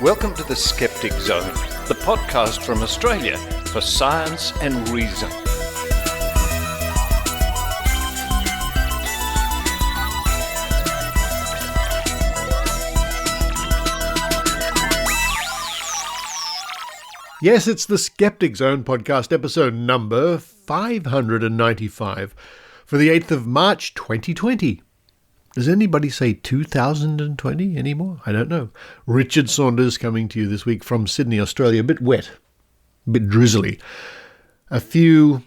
Welcome to the Skeptic Zone, the podcast from Australia for science and reason. Yes, it's the Skeptic Zone podcast, episode number 595 for the 8th of March 2020. Does anybody say 2020 anymore? I don't know. Richard Saunders coming to you this week from Sydney, Australia. A bit wet, a bit drizzly. A few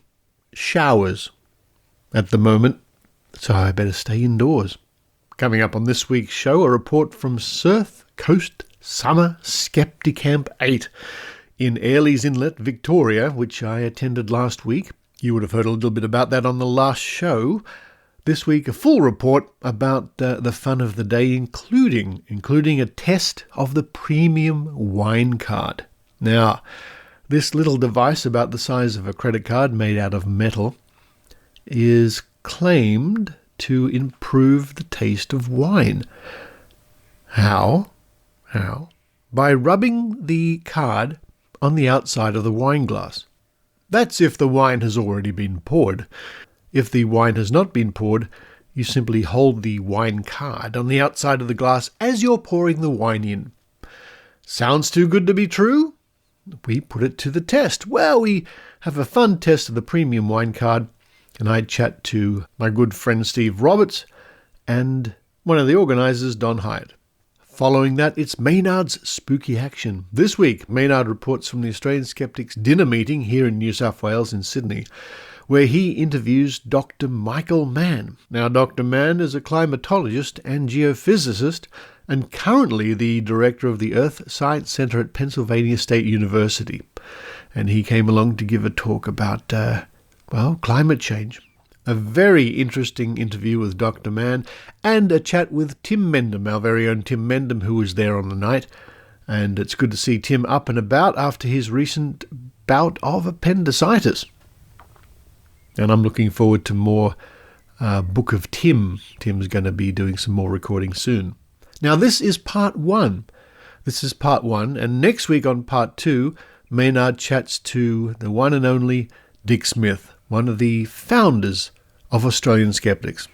showers at the moment, so I better stay indoors. Coming up on this week's show, a report from Surf Coast Summer Skepticamp 8 in Airlies Inlet, Victoria, which I attended last week. You would have heard a little bit about that on the last show. This week, a full report about the fun of the day, including a test of the premium wine card. Now, this little device about the size of a credit card made out of metal is claimed to improve the taste of wine. How? By rubbing the card on the outside of the wine glass. That's if the wine has already been poured. If the wine has not been poured, you simply hold the wine card on the outside of the glass as you're pouring the wine in. Sounds too good to be true? We put it to the test. Well, we have a fun test of the premium wine card, and I chat to my good friend Steve Roberts and one of the organisers, Don Hyatt. Following that, it's Maynard's spooky action. This week, Maynard reports from the Australian Skeptics dinner meeting here in New South Wales in Sydney, where he interviews Dr. Michael Mann. Now, Dr. Mann is a climatologist and geophysicist and currently the director of the Earth Science Centre at Pennsylvania State University. And he came along to give a talk about, climate change. A very interesting interview with Dr. Mann and a chat with Tim Mendham, our very own Tim Mendham, who was there on the night. And it's good to see Tim up and about after his recent bout of appendicitis. And I'm looking forward to more Book of Tim. Tim's going to be doing some more recording soon. Now, this is part one. And next week on part two, Maynard chats to the one and only Dick Smith, one of the founders of Australian Skeptics.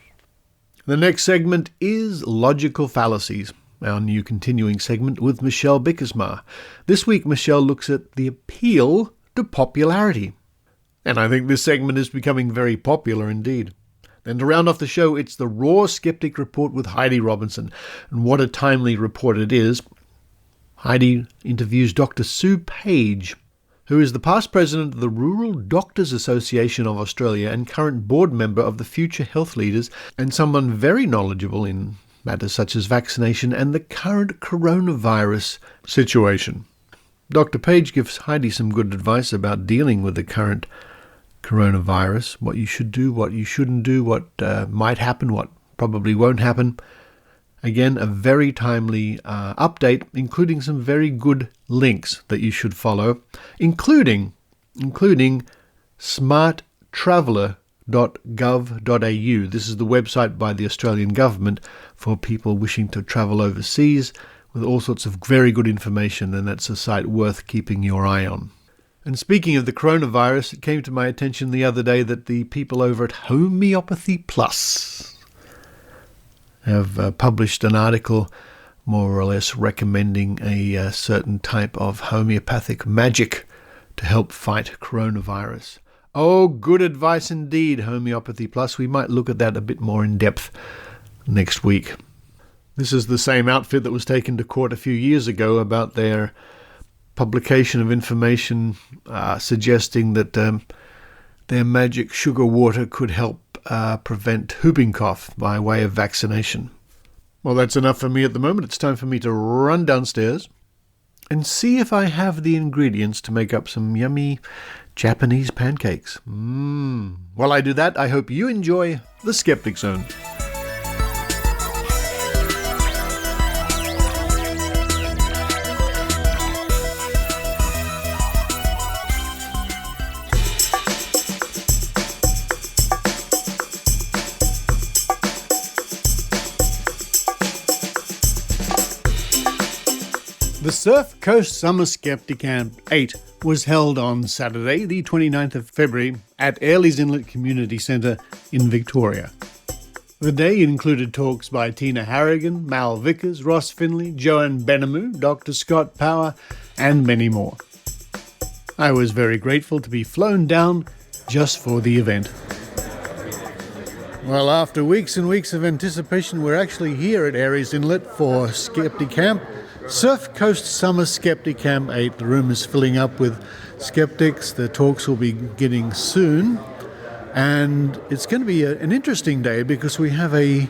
The next segment is Logical Fallacies, our new continuing segment with Michelle Bijkersma. This week, Michelle looks at the appeal to popularity. And I think this segment is becoming very popular indeed. And to round off the show, it's the Raw Skeptic Report with Heidi Robertson. And what a timely report it is. Heidi interviews Dr. Sue Page, who is the past president of the Rural Doctors Association of Australia and current board member of the Future Health Leaders, and someone very knowledgeable in matters such as vaccination and the current coronavirus situation. Dr. Page gives Heidi some good advice about dealing with the current coronavirus, what you should do, what you shouldn't do, what might happen, what probably won't happen. Again, a very timely update, including some very good links that you should follow, including smarttraveller.gov.au. This is the website by the Australian government for people wishing to travel overseas with all sorts of very good information, and that's a site worth keeping your eye on. And speaking of the coronavirus, it came to my attention the other day that the people over at Homeopathy Plus have published an article more or less recommending a certain type of homeopathic magic to help fight coronavirus. Oh, good advice indeed, Homeopathy Plus. We might look at that a bit more in depth next week. This is the same outfit that was taken to court a few years ago about their publication of information suggesting that their magic sugar water could help prevent whooping cough by way of vaccination. Well, that's enough for me at the moment. It's time for me to run downstairs and see if I have the ingredients to make up some yummy Japanese pancakes. While I do that, I hope you enjoy the Skeptic Zone. The Surf Coast Summer Skepticamp 8 was held on Saturday, the 29th of February, at Airlie's Inlet Community Centre in Victoria. The day included talks by Tina Harrigan, Mal Vickers, Ross Finley, Joanne Benamu, Dr. Scott Power, and many more. I was very grateful to be flown down just for the event. Well, after weeks and weeks of anticipation, we're actually here at Airlie's Inlet for Skepticamp. Surf Coast Summer Skepticamp 8. The room is filling up with skeptics. The talks will be beginning soon. And it's going to be an interesting day because we have a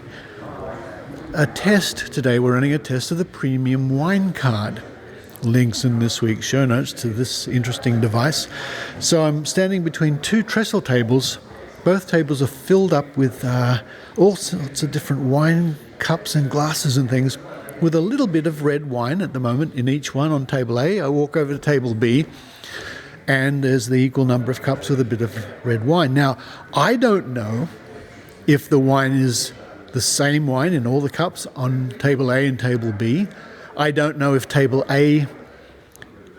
test today. We're running a test of the premium wine card. Links in this week's show notes to this interesting device. So I'm standing between two trestle tables. Both tables are filled up with all sorts of different wine cups and glasses and things, with a little bit of red wine at the moment in each one. On table A, I walk over to table B, and there's the equal number of cups with a bit of red wine. Now, I don't know if the wine is the same wine in all the cups on table A and table B. I don't know if table A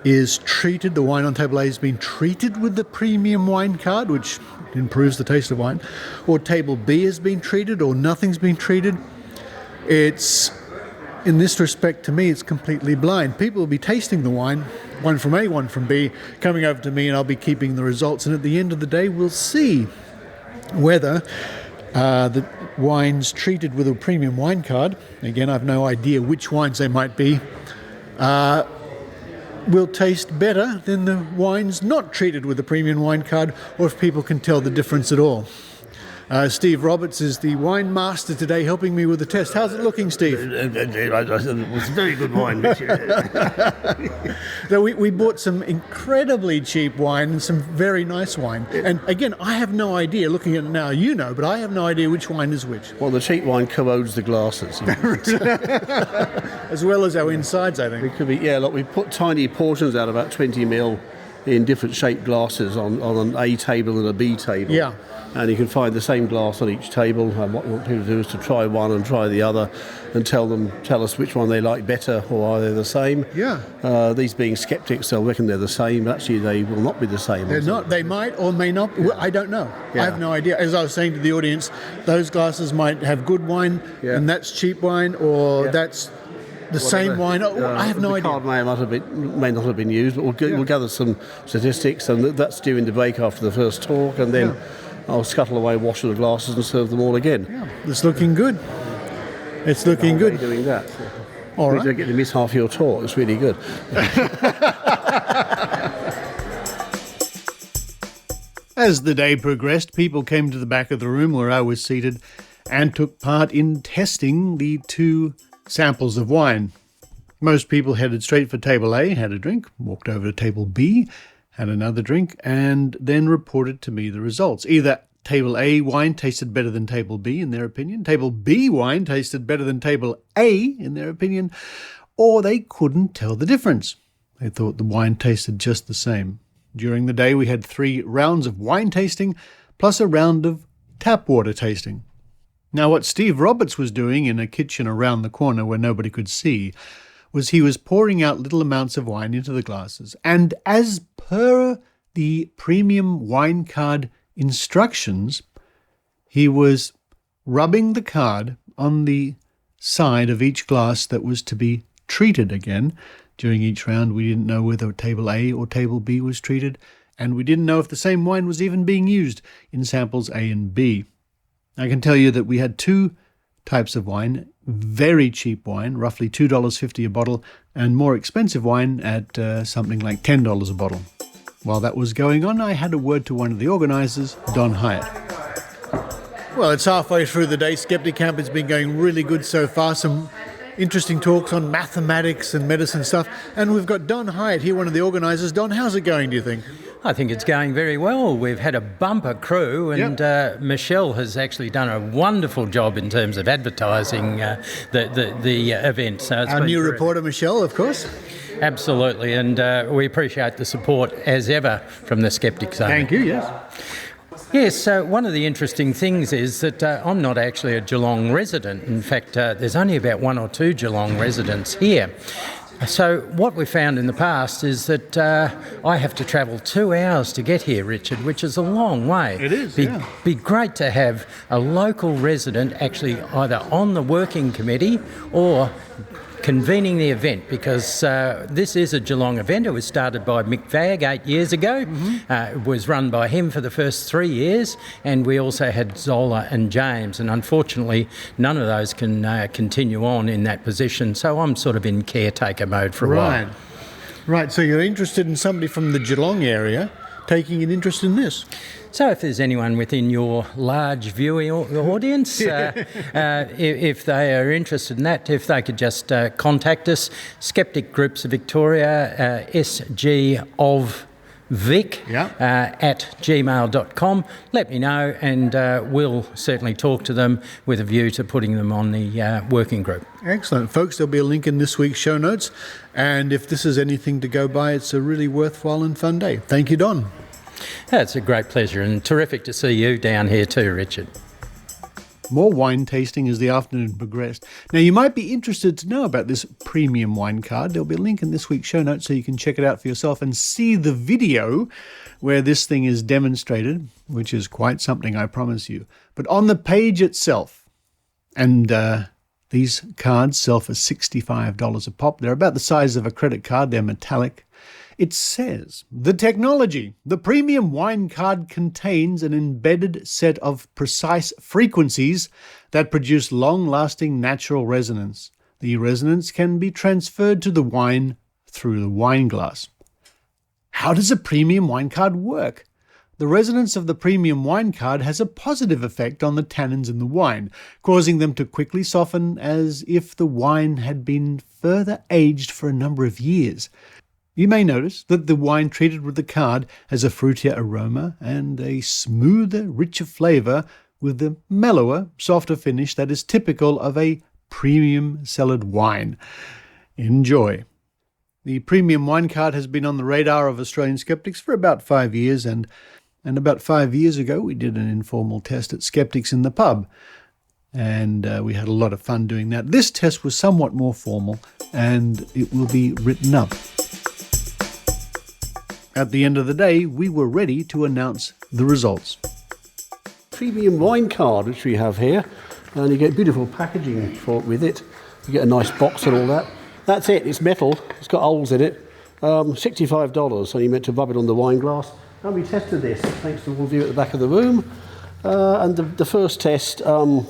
is treated, the wine on table A has been treated with the premium wine card, which improves the taste of wine, or table B has been treated, or nothing's been treated. It's, in this respect, to me, it's completely blind. People will be tasting the wine, one from A, one from B, coming over to me, and I'll be keeping the results. And at the end of the day, we'll see whether the wines treated with a premium wine card, again, I've no idea which wines they might be, will taste better than the wines not treated with a premium wine card, or if people can tell the difference at all. Steve Roberts is the wine master today, helping me with the test. How's it looking, Steve? It was very good wine. So we bought some incredibly cheap wine and some very nice wine. And again, I have no idea, looking at it now, you know, but I have no idea which wine is which. Well, the cheap wine corrodes the glasses. As well as our insides, I think. It could be, yeah, look, we put tiny portions out, about 20 ml, in different shaped glasses on an A table and a B table. Yeah. And you can find the same glass on each table. And what we want people to do is to try one and try the other, and tell us which one they like better, or are they the same. Yeah. These being skeptics, they'll reckon they're the same, but actually they will not be the same. They're not. They might or may not. I don't know. Yeah. I have no idea. As I was saying to the audience, those glasses might have good wine, and that's cheap wine, or that's the same wine. I have no idea. The card may not have been used, but we'll gather some statistics, and that's during the break after the first talk, and then I'll scuttle away, wash the glasses, and serve them all again. Yeah. It's looking good. It's looking good. Doing that. All right. You don't get to miss half your talk. It's really good. As the day progressed, people came to the back of the room where I was seated and took part in testing the two samples of wine. Most people headed straight for table A, had a drink, walked over to table B, had another drink, and then reported to me the results. Either table A wine tasted better than table B, in their opinion, table B wine tasted better than table A, in their opinion, or they couldn't tell the difference. They thought the wine tasted just the same. During the day, we had 3 rounds of wine tasting, plus a round of tap water tasting. Now, what Steve Roberts was doing in a kitchen around the corner where nobody could see was he was pouring out little amounts of wine into the glasses, and as per the premium wine card instructions, he was rubbing the card on the side of each glass that was to be treated again. During each round, we didn't know whether table A or table B was treated, and we didn't know if the same wine was even being used in samples A and B. I can tell you that we had 2 types of wine: very cheap wine, roughly $2.50 a bottle, and more expensive wine at something like $10 a bottle. While that was going on, I had a word to one of the organisers, Don Hyatt. Well, it's halfway through the day. Skepticamp has been going really good so far. Some interesting talks on mathematics and medicine stuff. And we've got Don Hyatt here, one of the organisers. Don, how's it going, do you think? I think it's going very well. We've had a bumper crew, and Michelle has actually done a wonderful job in terms of advertising the event. So our new reporter, Michelle, of course. Absolutely, and we appreciate the support as ever from the Skeptic Zone. Thank you, yes. Yes, one of the interesting things is that I'm not actually a Geelong resident. In fact, there's only about 1 or 2 Geelong residents here. So what we found in the past is that I have to travel 2 hours to get here, Richard, which is a long way. It is, Be great to have a local resident actually either on the working committee or convening the event, because this is a Geelong event. It was started by Mick Vagg 8 years ago. It was run by him for the first 3 years, and we also had Zola and James, and unfortunately none of those can continue on in that position, so I'm sort of in caretaker mode for a while. Right, so you're interested in somebody from the Geelong area taking an interest in this? So if there's anyone within your large viewing audience, if they are interested in that, if they could just contact us, Skeptic Groups of Victoria, SG of Vic at gmail.com. Let me know, and we'll certainly talk to them with a view to putting them on the working group. Excellent. Folks, there'll be a link in this week's show notes, and if this is anything to go by, it's a really worthwhile and fun day. Thank you, Don. It's a great pleasure, and terrific to see you down here too, Richard. More wine tasting as the afternoon progressed. Now, you might be interested to know about this premium wine card. There'll be a link in this week's show notes so you can check it out for yourself and see the video where this thing is demonstrated, which is quite something, I promise you. But on the page itself, and these cards sell for $65 a pop. They're about the size of a credit card. They're metallic. It says, the technology, the premium wine card contains an embedded set of precise frequencies that produce long-lasting natural resonance. The resonance can be transferred to the wine through the wine glass. How does a premium wine card work? The resonance of the premium wine card has a positive effect on the tannins in the wine, causing them to quickly soften as if the wine had been further aged for a number of years. You may notice that the wine treated with the card has a fruitier aroma and a smoother, richer flavour with the mellower, softer finish that is typical of a premium cellared wine. Enjoy. The premium wine card has been on the radar of Australian Skeptics for about 5 years, and about 5 years ago we did an informal test at Skeptics in the pub, and we had a lot of fun doing that. This test was somewhat more formal, and it will be written up. At the end of the day, we were ready to announce the results. Premium wine card, which we have here, and you get beautiful packaging for it with it. You get a nice box and all that. That's it. It's metal. It's got holes in it. $65. So you meant to rub it on the wine glass. And we tested this, thanks to all of you at the back of the room. And the first test, out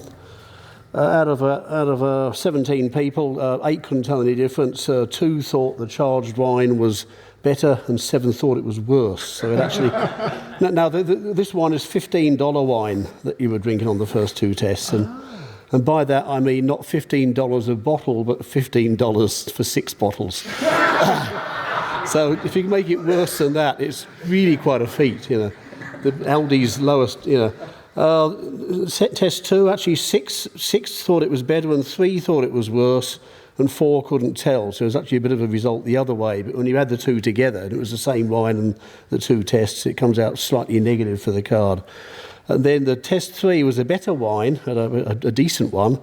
of 17 people, 8 couldn't tell any difference. 2 thought the charged wine was better, and 7 thought it was worse. So it actually... now, this wine is $15 wine that you were drinking on the first 2 tests. And by that, I mean not $15 a bottle, but $15 for 6 bottles. So if you can make it worse than that, it's really quite a feat, you know. The Aldi's lowest, you know. Test 2, actually 6 thought it was better and 3 thought it was worse, and 4 couldn't tell. So it was actually a bit of a result the other way. But when you add the 2 together, and it was the same wine and the 2 tests, it comes out slightly negative for the card. And then the test 3 was a better wine, a decent one,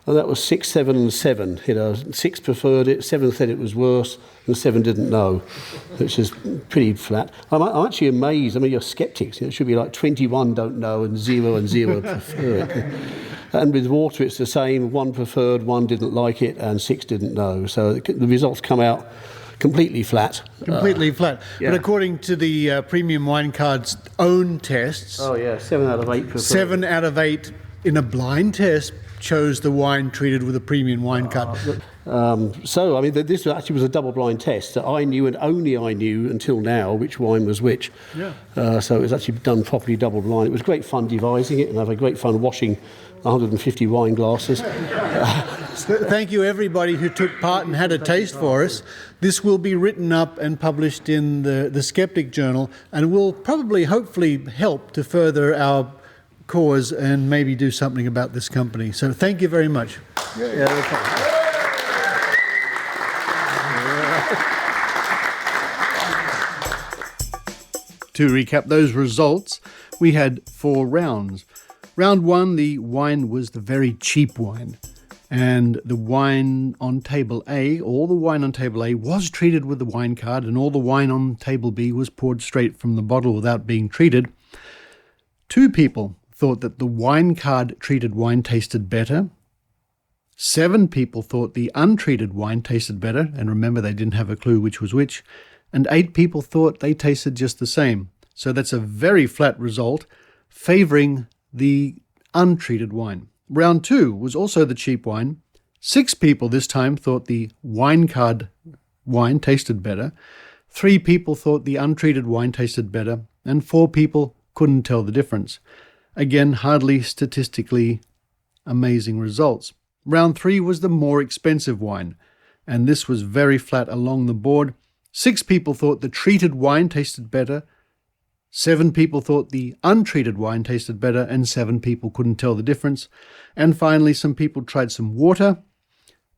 and that was 6, 7 and 7. You know, 6 preferred it, 7 said it was worse, and 7 didn't know, which is pretty flat. I'm actually amazed. I mean, you're skeptics. It should be like 21 don't know and 0 prefer it. And with water, it's the same. 1 preferred, 1 didn't like it, and 6 didn't know. So the results come out completely flat. Completely flat. Yeah. But according to the Premium Wine Card's own tests... Oh, yeah, 7 out of 8 preferred. 7 out of 8 in a blind test chose the wine treated with a premium wine card. So, I mean, this actually was a double-blind test that I knew, and only I knew until now, which wine was which. Yeah. So it was actually done properly double-blind. It was great fun devising it, and I had great fun washing 150 wine glasses. Thank you, everybody who took part and had a taste for us. This will be written up and published in the Skeptic Journal, and will probably, hopefully, help to further our cause and maybe do something about this company. So thank you very much. To recap those results, we had 4 rounds. Round 1, the wine was the very cheap wine. And the wine on table A, all the wine on table A was treated with the wine card, and all the wine on table B was poured straight from the bottle without being treated. 2 people thought that the wine card treated wine tasted better. 7 people thought the untreated wine tasted better, and remember they didn't have a clue which was which. And 8 people thought they tasted just the same. So that's a very flat result, favouring the untreated wine. Round 2 was also the cheap wine. 6 people this time thought the wine card wine tasted better. 3 people thought the untreated wine tasted better. And 4 people couldn't tell the difference. Again, hardly statistically amazing results. Round 3 was the more expensive wine. And this was very flat along the board. 6 people thought the treated wine tasted better. 7 people thought the untreated wine tasted better, and 7 people couldn't tell the difference. And finally, some people tried some water.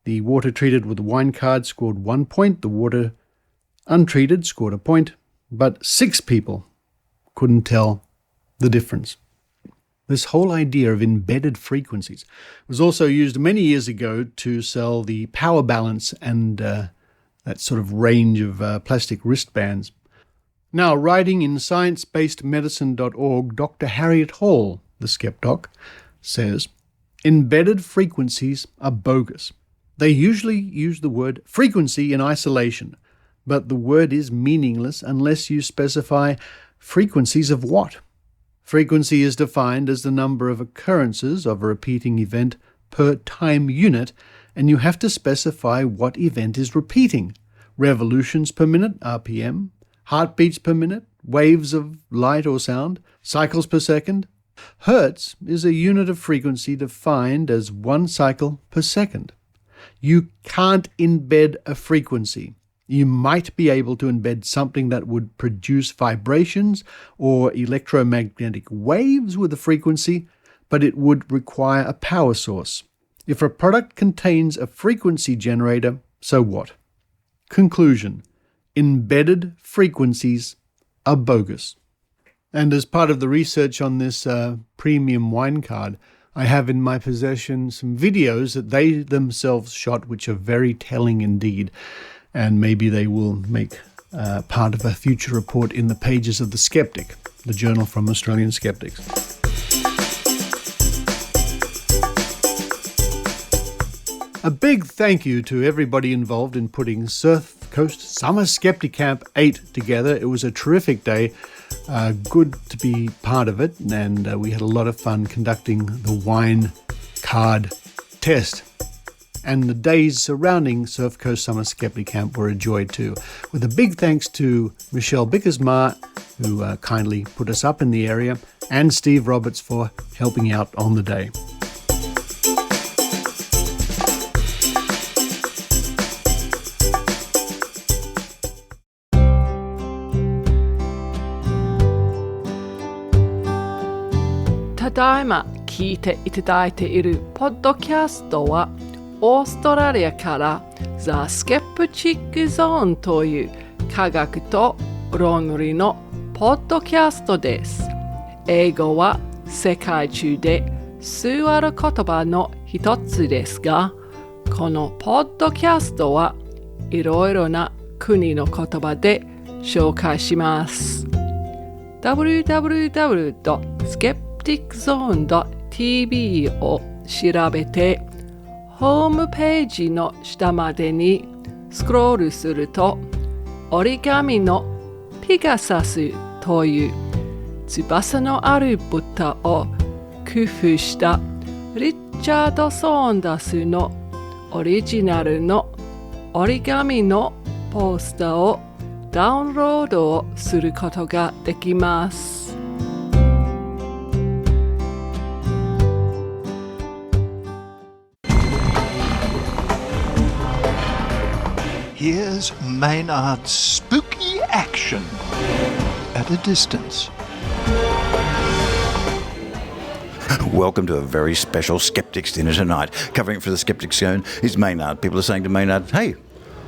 The water treated with the wine card scored 1 point. The water untreated scored a point. But 6 people couldn't tell the difference. This whole idea of embedded frequencies was also used many years ago to sell the power balance and that sort of range of plastic wristbands. Now, writing in science-based-medicine.org, Dr. Harriet Hall, the Skepdoc, says, embedded frequencies are bogus. They usually use the word frequency in isolation, but the word is meaningless unless you specify frequencies of what. Frequency is defined as the number of occurrences of a repeating event per time unit, and you have to specify what event is repeating. Revolutions per minute, RPM, heartbeats per minute, waves of light or sound, cycles per second. Hertz is a unit of frequency defined as 1 cycle per second. You can't embed a frequency. You might be able to embed something that would produce vibrations or electromagnetic waves with a frequency, but it would require a power source. If a product contains a frequency generator, so what? Conclusion: embedded frequencies are bogus. And as part of the research on this premium wine card, I have in my possession some videos that they themselves shot, which are very telling indeed. And maybe they will make part of a future report in the pages of The Skeptic, the journal from Australian Skeptics. A big thank you to everybody involved in putting Surf Coast Summer Skepticamp 8 together. It was a terrific day. Good to be part of it, and we had a lot of fun conducting the wine card test. And the days surrounding Surf Coast Summer Skepticamp were a joy too. With a big thanks to Michelle Bijkersma, who kindly put us up in the area, and Steve Roberts for helping out on the day. Tadaima 聞いていただいているポッドキャストはオーストラリアから The Skeptic Zone という科学と論理のポッドキャストです。英語は世界中で数ある言葉の一つですが、このポッドキャストはいろいろな国の言葉で紹介します。www.skepticzone.tv を調べてホームページの下までにスクロールすると折り紙のピガサスという翼のある豚を工夫したリチャード・ソーンダスのオリジナルの折り紙のポスターをダウンロードをすることができます。Here's Maynard's spooky action at a distance. Welcome to a very special Skeptics dinner tonight. Covering it for the Skeptic Zone is Maynard. People are saying to Maynard, hey,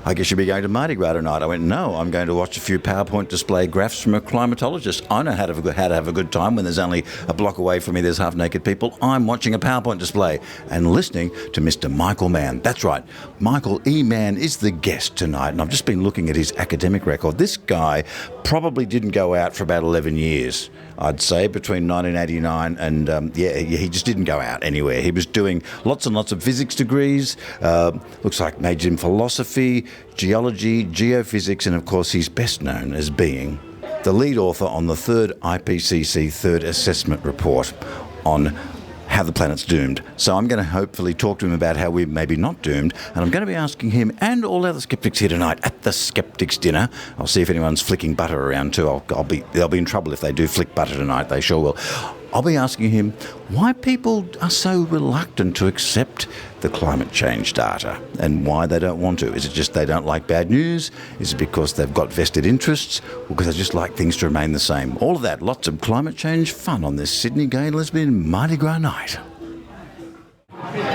I guess you'll be going to Mardi Gras tonight. I went, no, I'm going to watch a few PowerPoint display graphs from a climatologist. I know how to have a good time when there's only a block away from me there's half-naked people. I'm watching a PowerPoint display and listening to Mr. Michael Mann. That's right, Michael E. Mann is the guest tonight, and I've just been looking at his academic record. This guy probably didn't go out for about 11 years. I'd say between 1989 and, he just didn't go out anywhere. He was doing lots and lots of physics degrees, looks like majored in philosophy, geology, geophysics, and of course he's best known as being the lead author on the third IPCC third assessment report on how the planet's doomed. So I'm going to hopefully talk to him about how we're maybe not doomed, and I'm going to be asking him and all other skeptics here tonight at the Skeptics dinner. I'll see if anyone's flicking butter around too. They'll be in trouble if they do flick butter tonight. They sure will. I'll be asking him why people are so reluctant to accept the climate change data and why they don't want to. Is it just they don't like bad news? Is it because they've got vested interests? Or because they just like things to remain the same? All of that, lots of climate change fun on this Sydney Gay Lesbian Mardi Gras night.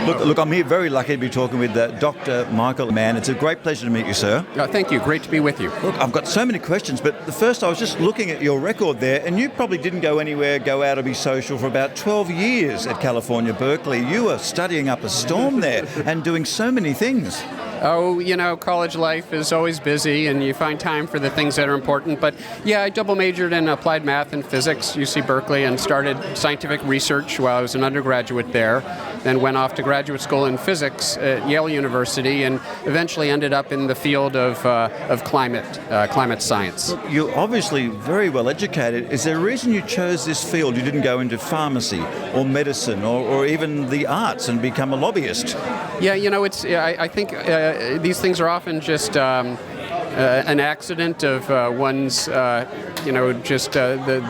Look, I'm here very lucky to be talking with Dr. Michael Mann. It's a great pleasure to meet you, sir. Thank you. Great to be with you. Look, I've got so many questions, but the first I was just looking at your record there, and you probably didn't go out or be social for about 12 years at California, Berkeley. You were studying up a storm there and doing so many things. Oh, college life is always busy and you find time for the things that are important. But yeah, I double majored in applied math and physics, UC Berkeley, and started scientific research while I was an undergraduate there. Then went off to graduate school in physics at Yale University and eventually ended up in the field of climate science. Look, you're obviously very well educated. Is there a reason you chose this field? You didn't go into pharmacy or medicine or even the arts and become a lobbyist? Yeah, I think these things are often just an accident of one's, the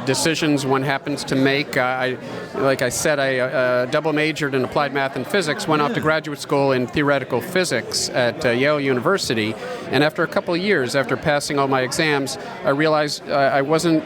decisions one happens to make. Like I said, I double majored in applied math and physics, went off to graduate school in theoretical physics at Yale University, and after a couple of years, after passing all my exams, I realized I wasn't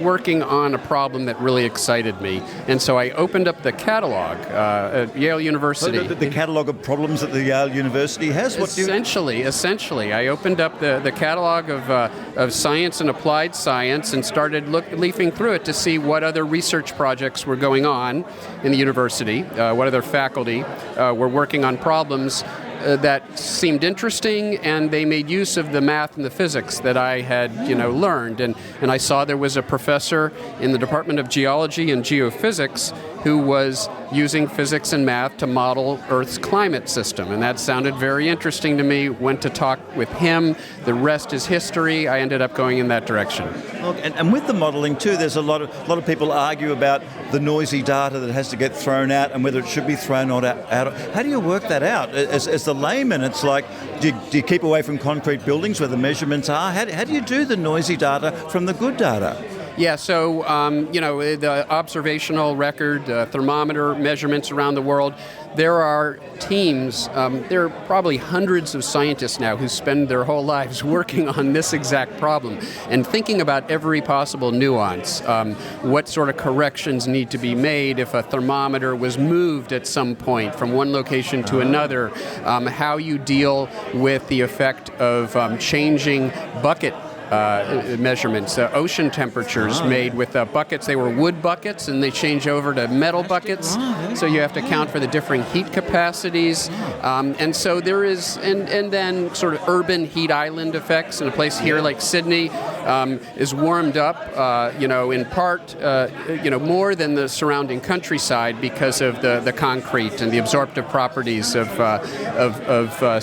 working on a problem that really excited me, and so I opened up the catalog at Yale University. The catalog of problems that the Yale University has? Essentially, I opened up the catalog of science and applied science and started leafing through it to see what other research projects were going on in the university, what other faculty were working on problems that seemed interesting, and they made use of the math and the physics that I had, learned. And I saw there was a professor in the Department of Geology and Geophysics who was using physics and math to model Earth's climate system. And that sounded very interesting to me. Went to talk with him. The rest is history. I ended up going in that direction. Look, and with the modelling too, there's a lot of people argue about the noisy data that has to get thrown out and whether it should be thrown out. How do you work that out? As the layman, it's like, do you keep away from concrete buildings where the measurements are? How do you do the noisy data from the good data? Yeah, so, the observational record, thermometer measurements around the world, there are teams, there are probably hundreds of scientists now who spend their whole lives working on this exact problem and thinking about every possible nuance, what sort of corrections need to be made if a thermometer was moved at some point from one location to another, how you deal with the effect of changing bucket measurements, ocean temperatures made with buckets. They were wood buckets and they change over to metal buckets. So you have to account for the differing heat capacities. And so there is, and then sort of urban heat island effects in a place here like Sydney is warmed up, in part, more than the surrounding countryside because of the concrete and the absorptive properties of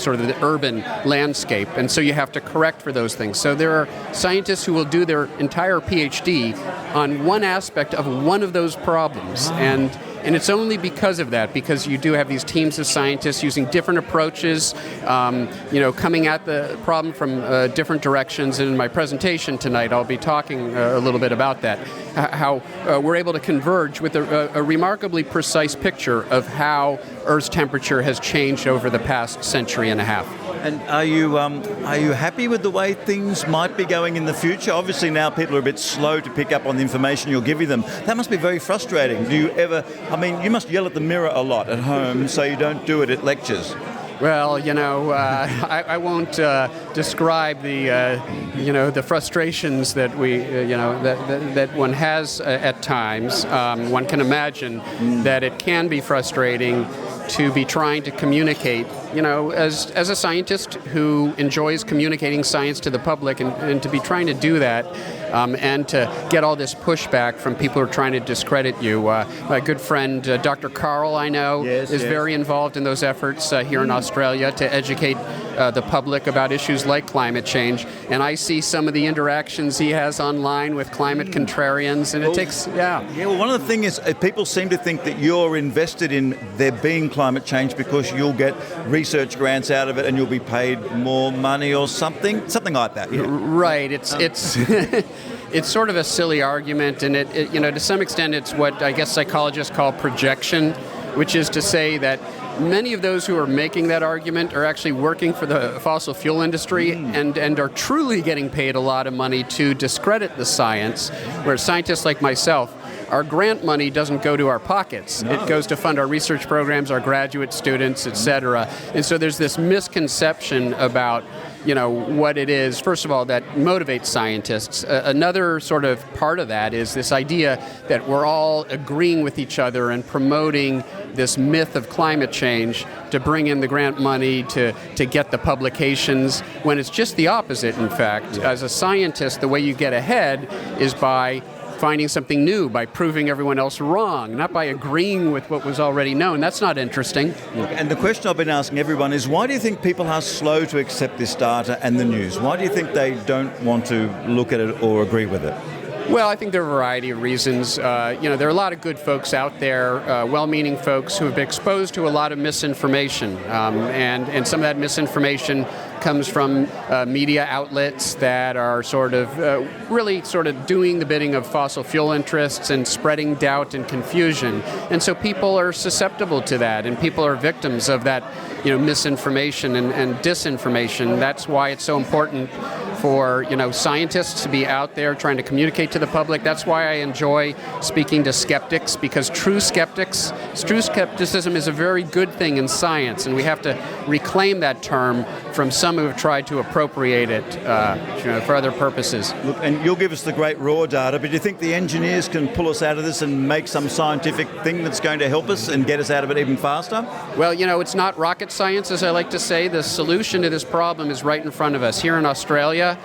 sort of the urban landscape. And so you have to correct for those things. So there are scientists who will do their entire PhD on one aspect of one of those problems. And it's only because of that, because you do have these teams of scientists using different approaches, coming at the problem from different directions. And in my presentation tonight, I'll be talking a little bit about that, how we're able to converge with a remarkably precise picture of how Earth's temperature has changed over the past century and a half. And are you happy with the way things might be going in the future? Obviously now people are a bit slow to pick up on the information you're giving them. That must be very frustrating. Do you ever, you must yell at the mirror a lot at home so you don't do it at lectures. Well, I won't describe the frustrations that we, that one has at times. One can imagine that it can be frustrating to be trying to communicate, as a scientist who enjoys communicating science to the public, and to be trying to do that, and to get all this pushback from people who are trying to discredit you. My good friend, Dr. Carl, I know, is very involved in those efforts here in Australia to educate the public about issues like climate change. And I see some of the interactions he has online with climate contrarians, and it takes, well, one of the things is people seem to think that you're invested in there being climate change because you'll get research grants out of it and you'll be paid more money or something like that. Yeah. Right. It's it's sort of a silly argument, and it to some extent it's what I guess psychologists call projection, which is to say that many of those who are making that argument are actually working for the fossil fuel industry and are truly getting paid a lot of money to discredit the science, whereas scientists like myself, our grant money doesn't go to our pockets. No. It goes to fund our research programs, our graduate students, etc. And so there's this misconception about what it is, first of all, that motivates scientists. Another sort of part of that is this idea that we're all agreeing with each other and promoting this myth of climate change to bring in the grant money to get the publications, when it's just the opposite, in fact. As a scientist, the way you get ahead is by finding something new, by proving everyone else wrong, not by agreeing with what was already known. That's not interesting. And the question I've been asking everyone is, why do you think people are slow to accept this data and the news? Why do you think they don't want to look at it or agree with it? Well, I think there are a variety of reasons. There are a lot of good folks out there, well-meaning folks who have been exposed to a lot of misinformation. And some of that misinformation comes from media outlets that are really doing the bidding of fossil fuel interests and spreading doubt and confusion. And so people are susceptible to that, and people are victims of that misinformation and disinformation. That's why it's so important for scientists to be out there trying to communicate to the public. That's why I enjoy speaking to skeptics, because true skepticism is a very good thing in science, and we have to reclaim that term from some who have tried to appropriate it for other purposes. Look, and you'll give us the great raw data, but do you think the engineers can pull us out of this and make some scientific thing that's going to help us and get us out of it even faster? Well, it's not rocket science, as I like to say. The solution to this problem is right in front of us. Here in Australia,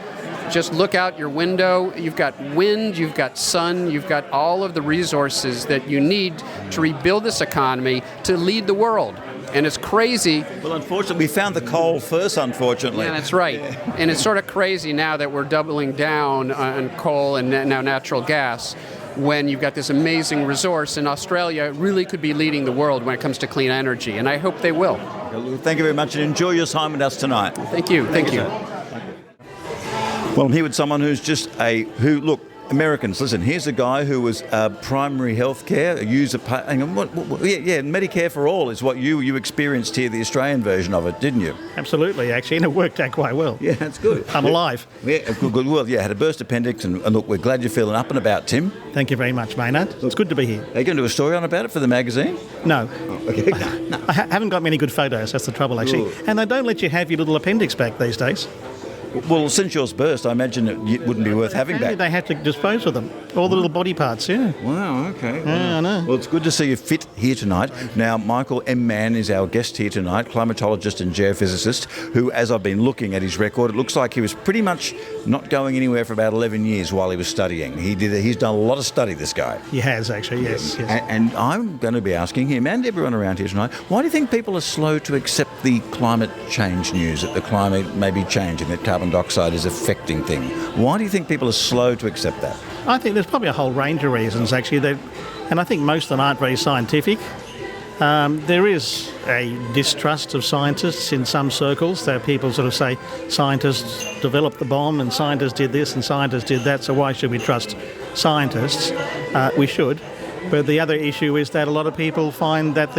just look out your window. You've got wind, you've got sun, you've got all of the resources that you need to rebuild this economy to lead the world. And it's crazy. Well, unfortunately, we found the coal first, unfortunately. Yeah, that's right. Yeah. And it's sort of crazy now that we're doubling down on coal and now natural gas, when you've got this amazing resource. And Australia really could be leading the world when it comes to clean energy, and I hope they will. Thank you very much, and enjoy your time with us tonight. Thank you. Thank you. Well, I'm here with someone who's look, Americans, listen, here's a guy who was primary health care, a user, Medicare for all is what you experienced here, the Australian version of it, didn't you? Absolutely, actually, and it worked out quite well. Yeah, that's good. I'm alive. Yeah, good. Well, yeah, had a burst appendix, and look, we're glad you're feeling up and about, Tim. Thank you very much, Maynard. It's good to be here. Are you going to do a story on about it for the magazine? No. Oh, okay. No. I haven't got many good photos, that's the trouble, actually. Ooh. And they don't let you have your little appendix back these days. Well, since yours burst, I imagine it wouldn't be worth having back. They had to dispose of them. All the little body parts, yeah. Wow, okay. Yeah, I know. Well, it's good to see you fit here tonight. Now, Michael M. Mann is our guest here tonight, climatologist and geophysicist, who, as I've been looking at his record, it looks like he was pretty much not going anywhere for about 11 years while he was studying. He's done a lot of study, this guy. He has, actually, yes. And I'm going to be asking him and everyone around here tonight, why do you think people are slow to accept the climate change news, that the climate may be changing, that carbon dioxide is affecting things? Why do you think people are slow to accept that? I think there's probably a whole range of reasons, actually, and I think most of them aren't very scientific. There is a distrust of scientists in some circles. There are people sort of say scientists developed the bomb and scientists did this and scientists did that, so why should we trust scientists? We should. But the other issue is that a lot of people find that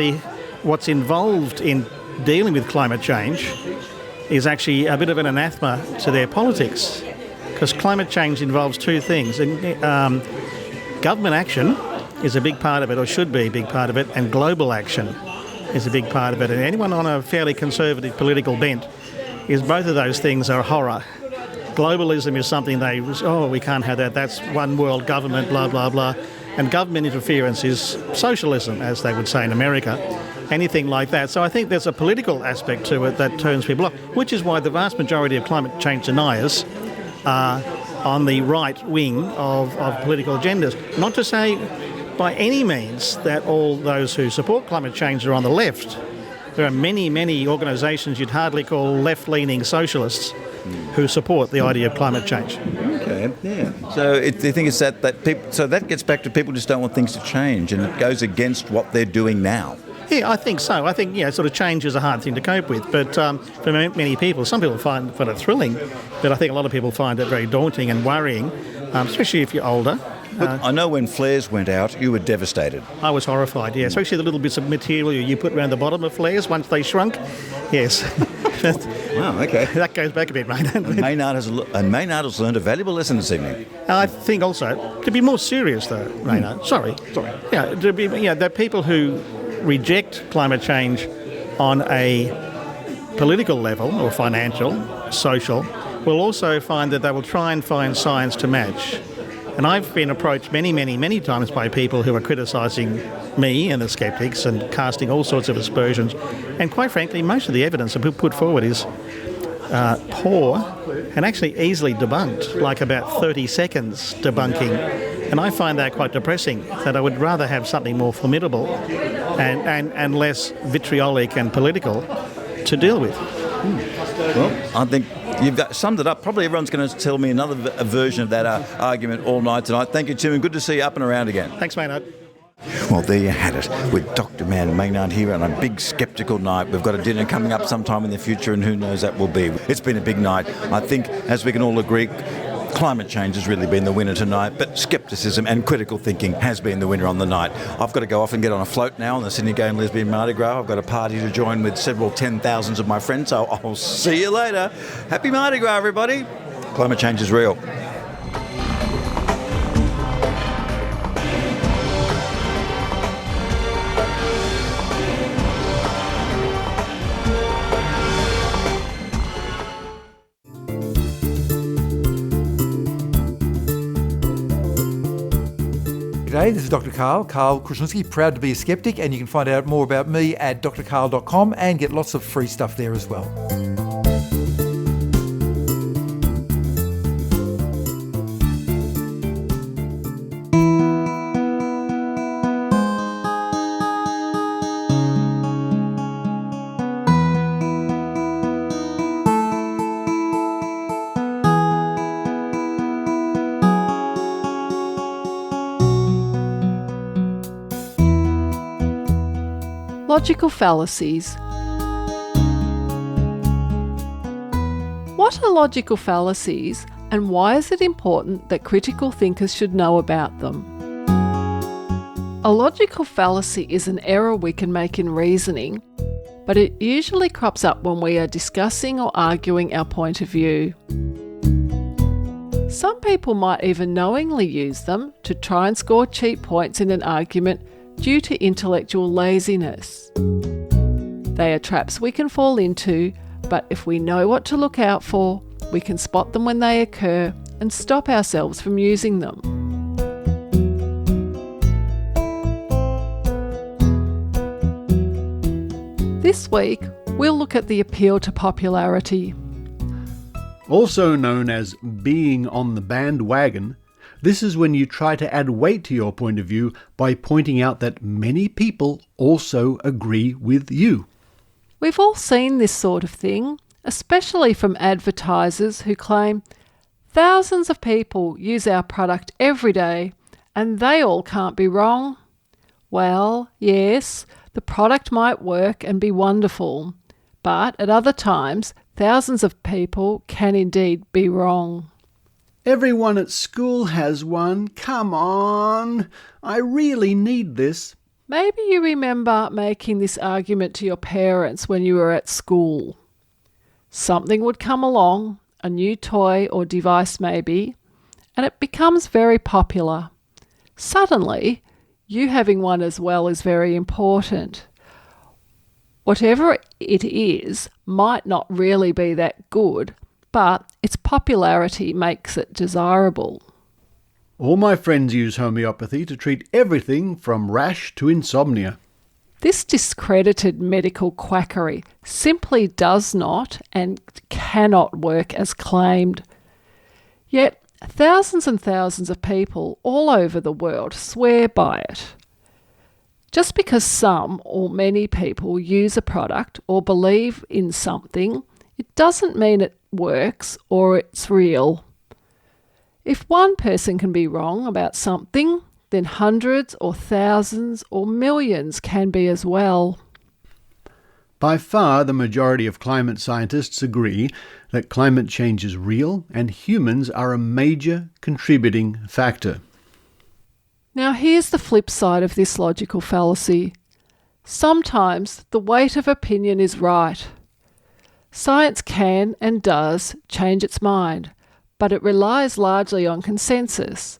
what's involved in dealing with climate change is actually a bit of an anathema to their politics, because climate change involves two things. And, government action is a big part of it, or should be a big part of it, and global action. is a big part of it. And anyone on a fairly conservative political bent is both of those things are horror. Globalism is something we can't have that. That's one world government, blah, blah, blah. And government interference is socialism, as they would say in America. Anything like that. So I think there's a political aspect to it that turns people off, which is why the vast majority of climate change deniers are on the right wing of political agendas. Not to say by any means that all those who support climate change are on the left. There are many, many organisations you'd hardly call left-leaning socialists who support the idea of climate change. Okay, yeah. So the thing is that people, so that gets back to people just don't want things to change, and it goes against what they're doing now. Yeah, I think so. I think, sort of change is a hard thing to cope with, but for many people, some people find it thrilling, but I think a lot of people find it very daunting and worrying, especially if you're older. Look, I know when flares went out, you were devastated. I was horrified, yeah, especially the little bits of material you put around the bottom of flares once they shrunk. Yes. Wow, okay. That goes back a bit, mate. And Maynard has learned a valuable lesson this evening. I think also, to be more serious though, Maynard, sorry. Yeah, to be, that people who reject climate change on a political level or financial, social, will also find that they will try and find science to match. And I've been approached many, many, many times by people who are criticising me and the skeptics and casting all sorts of aspersions. And quite frankly, most of the evidence that we put forward is poor and actually easily debunked, like about 30 seconds debunking. And I find that quite depressing, that I would rather have something more formidable and less vitriolic and political to deal with. Well, I think you've summed it up. Probably everyone's going to tell me another version of that argument all night tonight. Thank you, Tim, and good to see you up and around again. Thanks, Maynard. Well, there you had it, with Dr. Mann Maynard here on a big sceptical night. We've got a dinner coming up sometime in the future, and who knows that will be. It's been a big night. I think, as we can all agree, climate change has really been the winner tonight, but scepticism and critical thinking has been the winner on the night. I've got to go off and get on a float now on the Sydney Gay and Lesbian Mardi Gras. I've got a party to join with several 10,000s of my friends, so I'll see you later. Happy Mardi Gras, everybody. Climate change is real. G'day, this is Dr. Karl Kruszelnicki, proud to be a skeptic, and you can find out more about me at drkarl.com and get lots of free stuff there as well. Logical fallacies. What are logical fallacies, and why is it important that critical thinkers should know about them? A logical fallacy is an error we can make in reasoning, but it usually crops up when we are discussing or arguing our point of view. Some people might even knowingly use them to try and score cheap points in an argument due to intellectual laziness. They are traps we can fall into, but if we know what to look out for, we can spot them when they occur and stop ourselves from using them. This week, we'll look at the appeal to popularity. Also known as being on the bandwagon, this is when you try to add weight to your point of view by pointing out that many people also agree with you. We've all seen this sort of thing, especially from advertisers who claim thousands of people use our product every day and they all can't be wrong. Well, yes, the product might work and be wonderful, but at other times, thousands of people can indeed be wrong. Everyone at school has one. Come on. I really need this. Maybe you remember making this argument to your parents when you were at school. Something would come along, a new toy or device maybe, and it becomes very popular. Suddenly, you having one as well is very important. Whatever it is might not really be that good, but its popularity makes it desirable. All my friends use homeopathy to treat everything from rash to insomnia. This discredited medical quackery simply does not and cannot work as claimed. Yet thousands and thousands of people all over the world swear by it. Just because some or many people use a product or believe in something, it doesn't mean it works or it's real. If one person can be wrong about something, then hundreds or thousands or millions can be as well. By far, the majority of climate scientists agree that climate change is real and humans are a major contributing factor. Now here's the flip side of this logical fallacy. Sometimes the weight of opinion is right. Science can and does change its mind, but it relies largely on consensus.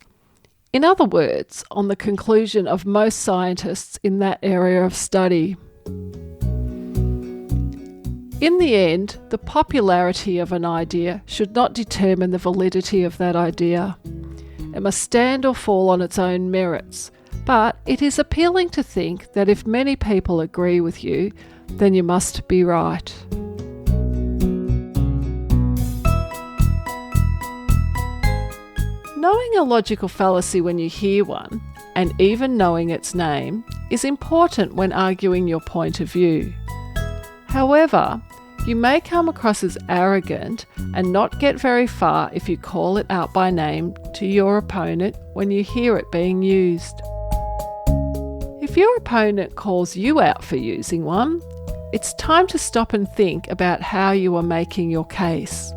In other words, on the conclusion of most scientists in that area of study. In the end, the popularity of an idea should not determine the validity of that idea. It must stand or fall on its own merits, but it is appealing to think that if many people agree with you, then you must be right. Knowing a logical fallacy when you hear one, and even knowing its name, is important when arguing your point of view. However, you may come across as arrogant and not get very far if you call it out by name to your opponent when you hear it being used. If your opponent calls you out for using one, it's time to stop and think about how you are making your case.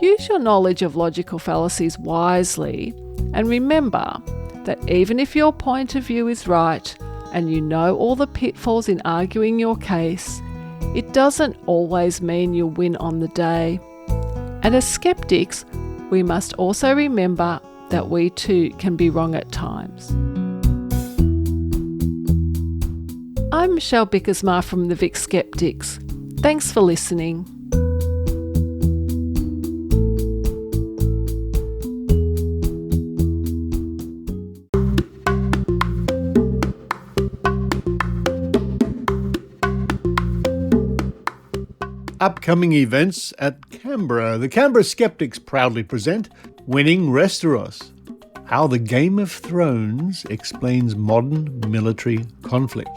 Use your knowledge of logical fallacies wisely, and remember that even if your point of view is right and you know all the pitfalls in arguing your case, it doesn't always mean you'll win on the day. And as skeptics, we must also remember that we too can be wrong at times. I'm Michelle Bijkersma from the VIII Skeptics. Thanks for listening. Upcoming events at Canberra. The Canberra Skeptics proudly present Winning Westeros, How the Game of Thrones Explains Modern Military Conflict.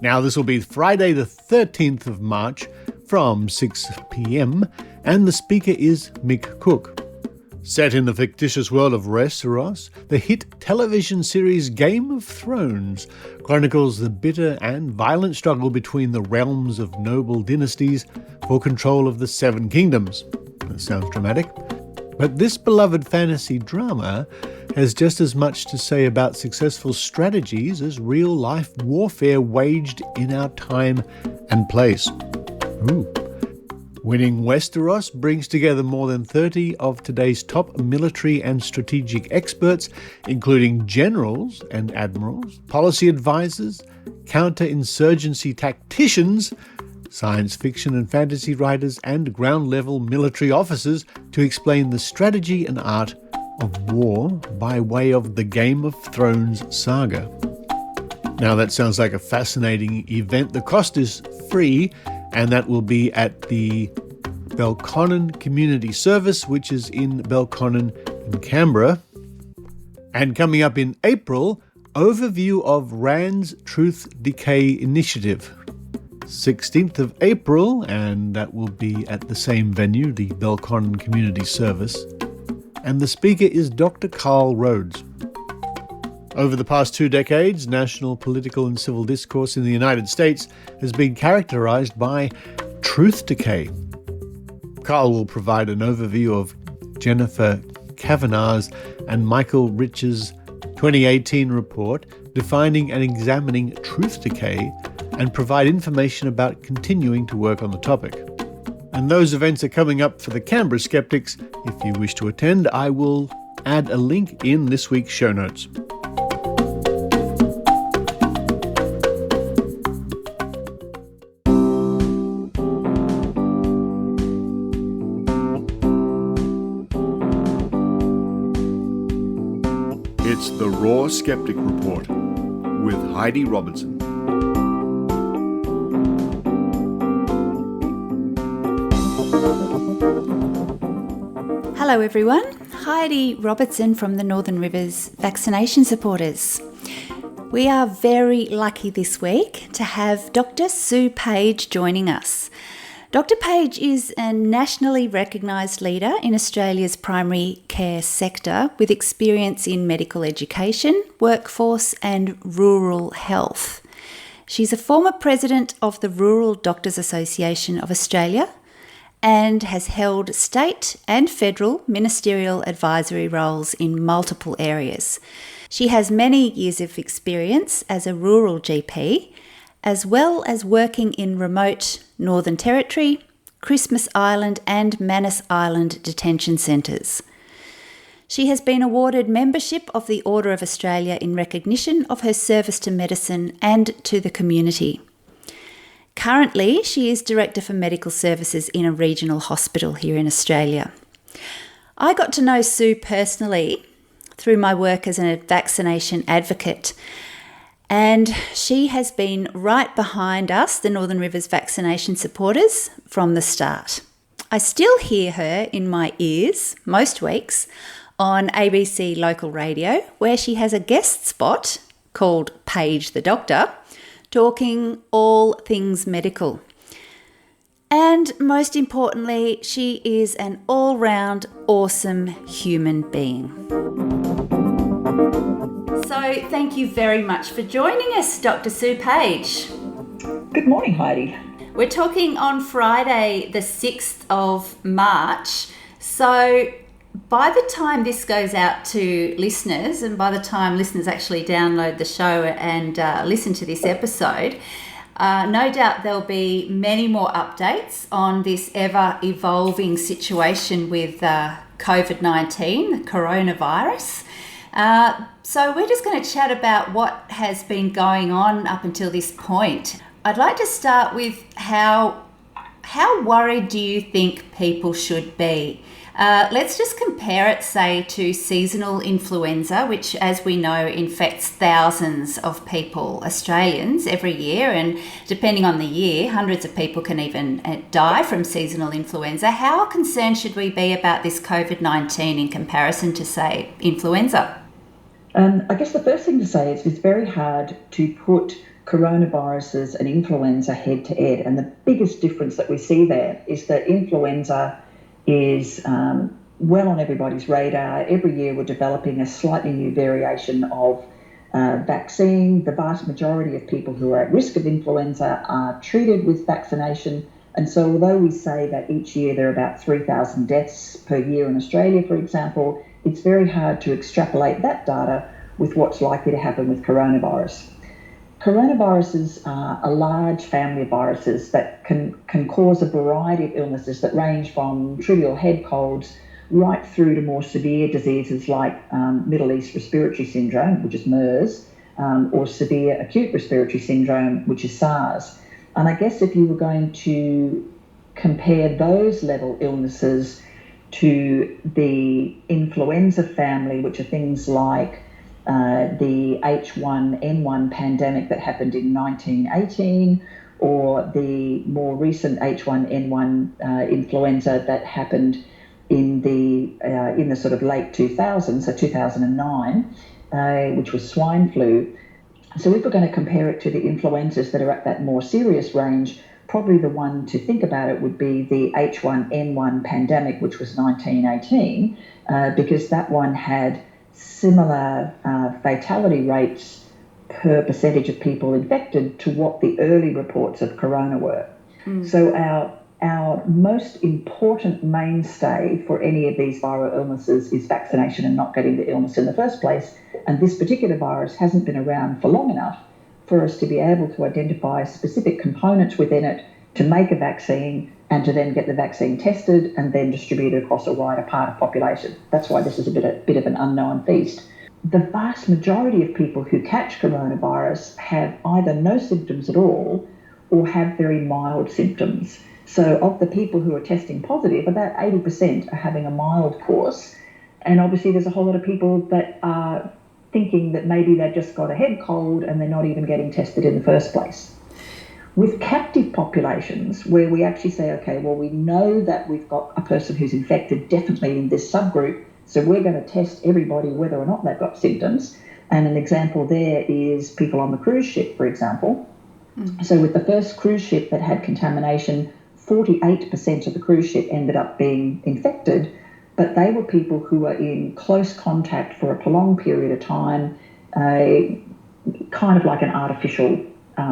Now, this will be Friday the 13th of March from 6 p.m, and the speaker is Mick Cook. Set in the fictitious world of Westeros, the hit television series Game of Thrones chronicles the bitter and violent struggle between the realms of noble dynasties for control of the Seven Kingdoms. That sounds dramatic. But this beloved fantasy drama has just as much to say about successful strategies as real-life warfare waged in our time and place. Ooh. Winning Westeros brings together more than 30 of today's top military and strategic experts, including generals and admirals, policy advisors, counter-insurgency tacticians, science fiction and fantasy writers, and ground-level military officers to explain the strategy and art of war by way of the Game of Thrones saga. Now that sounds like a fascinating event. The cost is free, and that will be at the Belconnen Community Service, which is in Belconnen in Canberra. And coming up in April, overview of RAND's Truth Decay Initiative. 16th of April, and that will be at the same venue, the Belconnen Community Service. And the speaker is Dr. Carl Rhodes. Over the past 2 decades, national political and civil discourse in the United States has been characterized by truth decay. Carl will provide an overview of Jennifer Kavanagh's and Michael Rich's 2018 report defining and examining truth decay and provide information about continuing to work on the topic. And those events are coming up for the Canberra Skeptics. If you wish to attend, I will add a link in this week's show notes. It's the Raw Skeptic Report with Heidi Robertson. Hello everyone, Heidi Robertson from the Northern Rivers Vaccination Supporters. We are very lucky this week to have Dr. Sue Page joining us. Dr. Page is a nationally recognised leader in Australia's primary care sector with experience in medical education, workforce and rural health. She's a former president of the Rural Doctors Association of Australia and has held state and federal ministerial advisory roles in multiple areas. She has many years of experience as a rural GP, as well as working in remote Northern Territory, Christmas Island and Manus Island detention centres. She has been awarded membership of the Order of Australia in recognition of her service to medicine and to the community. Currently, she is Director for Medical Services in a regional hospital here in Australia. I got to know Sue personally through my work as a vaccination advocate, and she has been right behind us, the Northern Rivers Vaccination Supporters, from the start. I still hear her in my ears most weeks on ABC local radio, where she has a guest spot called Page the Doctor, talking all things medical. And most importantly, she is an all-round awesome human being. So thank you very much for joining us, Dr. Sue Page. Good morning, Heidi. We're talking on Friday, the 6th of March. So by the time this goes out to listeners, and by the time listeners actually download the show and listen to this episode, no doubt there'll be many more updates on this ever-evolving situation with COVID-19, the coronavirus. So we're just going to chat about what has been going on up until this point. I'd like to start with how worried do you think people should be? Let's just compare it, say, to seasonal influenza, which, as we know, infects thousands of people, Australians, every year. And depending on the year, hundreds of people can even die from seasonal influenza. How concerned should we be about this COVID-19 in comparison to, say, influenza? I guess the first thing to say is it's very hard to put coronaviruses and influenza head to head. And the biggest difference that we see there is that influenza is well on everybody's radar. Every year we're developing a slightly new variation of vaccine. The vast majority of people who are at risk of influenza are treated with vaccination. And so although we say that each year there are about 3,000 deaths per year in Australia, for example, it's very hard to extrapolate that data with what's likely to happen with coronavirus. Coronaviruses are a large family of viruses that can cause a variety of illnesses that range from trivial head colds right through to more severe diseases like Middle East Respiratory Syndrome, which is MERS, or severe acute respiratory syndrome, which is SARS. And I guess if you were going to compare those level illnesses to the influenza family, which are things like the H1N1 pandemic that happened in 1918, or the more recent H1N1 influenza that happened in the sort of late 2000s, so 2009, which was swine flu. So if we're going to compare it to the influenzas that are at that more serious range, probably the one to think about it would be the H1N1 pandemic, which was 1918, because that one had similar fatality rates per percentage of people infected to what the early reports of corona were. So our most important mainstay for any of these viral illnesses is vaccination and not getting the illness in the first place. And this particular virus hasn't been around for long enough for us to be able to identify specific components within it to make a vaccine and to then get the vaccine tested and then distributed across a wider part of the population. That's why this is a bit of an unknown feast. The vast majority of people who catch coronavirus have either no symptoms at all or have very mild symptoms. So of the people who are testing positive, about 80% are having a mild course. And obviously there's a whole lot of people that are thinking that maybe they've just got a head cold and they're not even getting tested in the first place. With captive populations, where we actually say, okay, well, we know that we've got a person who's infected definitely in this subgroup, so we're going to test everybody whether or not they've got symptoms. And an example there is people on the cruise ship, for example. So with the first cruise ship that had contamination, 48% of the cruise ship ended up being infected, but they were people who were in close contact for a prolonged period of time, kind of like an artificial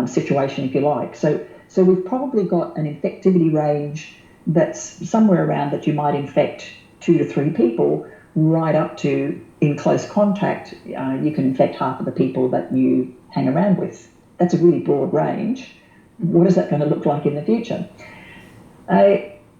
situation, if you like. So we've probably got an infectivity range that's somewhere around that you might infect 2 to 3 people, right up to, in close contact, you can infect half of the people that you hang around with. That's a really broad range. What is that going to look like in the future?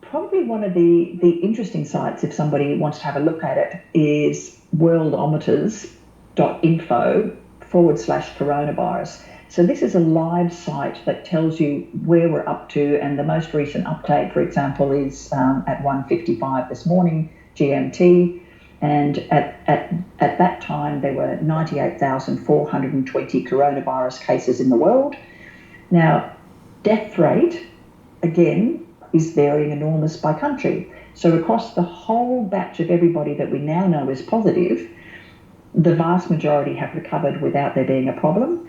Probably one of the interesting sites, if somebody wants to have a look at it, is worldometers.info/coronavirus. So this is a live site that tells you where we're up to, and the most recent update, for example, is at 1:55 this morning, GMT, and at that time there were 98,420 coronavirus cases in the world. Now, death rate, again, is varying enormous by country. So across the whole batch of everybody that we now know is positive, the vast majority have recovered without there being a problem.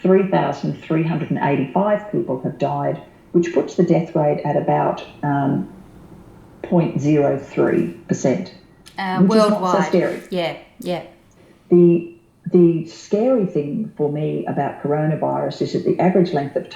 3,385 people have died, which puts the death rate at about 0.03%. Worldwide. Is not so scary. Yeah. The scary thing for me about coronavirus is that the average length of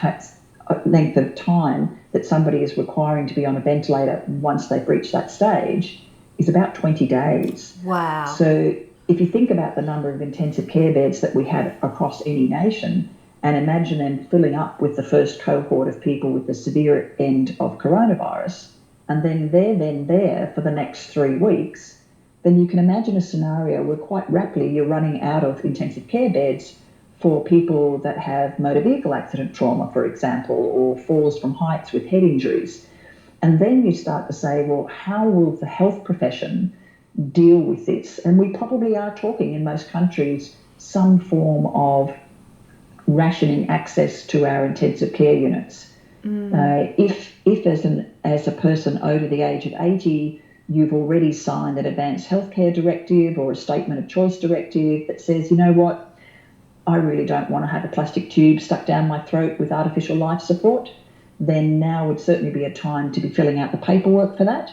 time that somebody is requiring to be on a ventilator once they've reached that stage is about 20 days. Wow. So if you think about the number of intensive care beds that we have across any nation, and imagine them filling up with the first cohort of people with the severe end of coronavirus, and then they're there for the next 3 weeks, then you can imagine a scenario where quite rapidly you're running out of intensive care beds for people that have motor vehicle accident trauma, for example, or falls from heights with head injuries. And then you start to say, well, how will the health profession deal with this? And we probably are talking in most countries some form of rationing access to our intensive care units. If as a person over the age of 80, you've already signed an advanced healthcare directive or a statement of choice directive that says, you know what, I really don't want to have a plastic tube stuck down my throat with artificial life support, then now would certainly be a time to be filling out the paperwork for that,